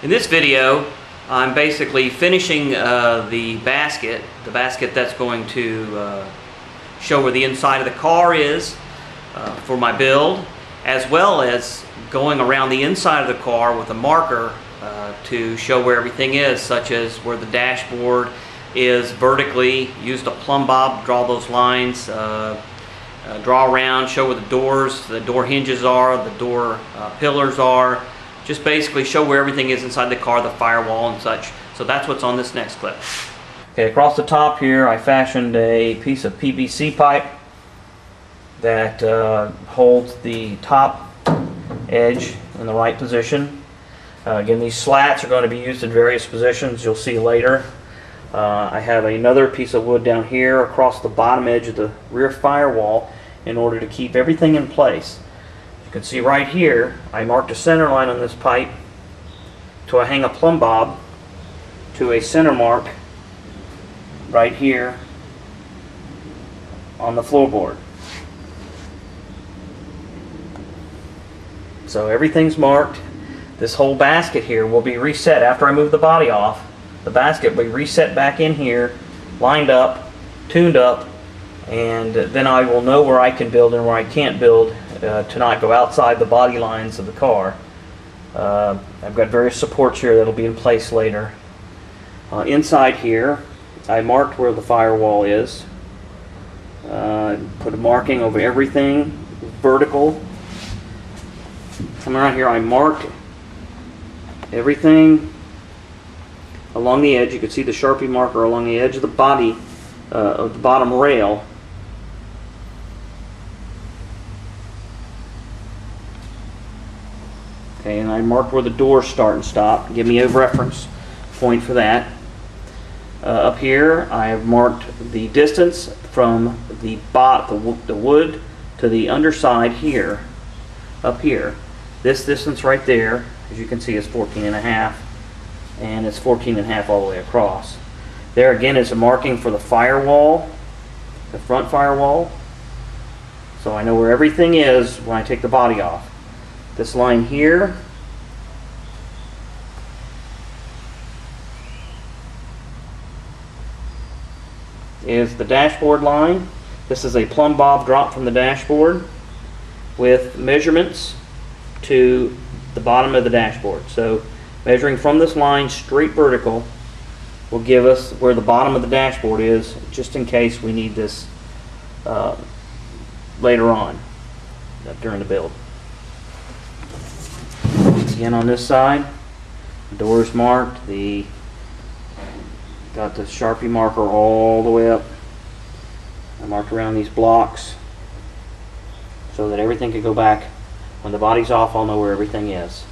In this video, I'm basically finishing the basket that's going to show where the inside of the car is for my build, as well as going around the inside of the car with a marker to show where everything is, such as where the dashboard is vertically. Used a plumb bob, draw those lines, draw around, show where the door hinges are, the door pillars are. Just basically show where everything is inside the car, the firewall and such. So that's what's on this next clip. Okay, across the top here I fashioned a piece of PVC pipe that holds the top edge in the right position. Again, these slats are going to be used in various positions, you'll see later. I have another piece of wood down here across the bottom edge of the rear firewall in order to keep everything in place. You can see right here I marked a center line on this pipe to hang a plumb bob to a center mark right here on the floorboard. So everything's marked. This whole basket here will be reset after I move the body off. The basket will be reset back in here, lined up, tuned up, and then I will know where I can build and where I can't build to not go outside the body lines of the car. I've got various supports here that will be in place later. Inside here I marked where the firewall is. Put a marking over everything vertical. Coming around here I marked everything along the edge. You can see the Sharpie marker along the edge of the body of the bottom rail. Okay, and I marked where the doors start and stop. Give me a reference point for that. Up here I have marked the distance from the wood to the underside here, up here. This distance right there, as you can see, is 14.5, and it's 14.5 all the way across. There again is a marking for the firewall, the front firewall, so I know where everything is when I take the body off. This line here is the dashboard line. This is a plumb bob drop from the dashboard with measurements to the bottom of the dashboard. So measuring from this line straight vertical will give us where the bottom of the dashboard is, just in case we need this later on during the build. Again, on this side, the door is marked. Got the Sharpie marker all the way up. I marked around these blocks so that everything can go back. When the body's off, I'll know where everything is.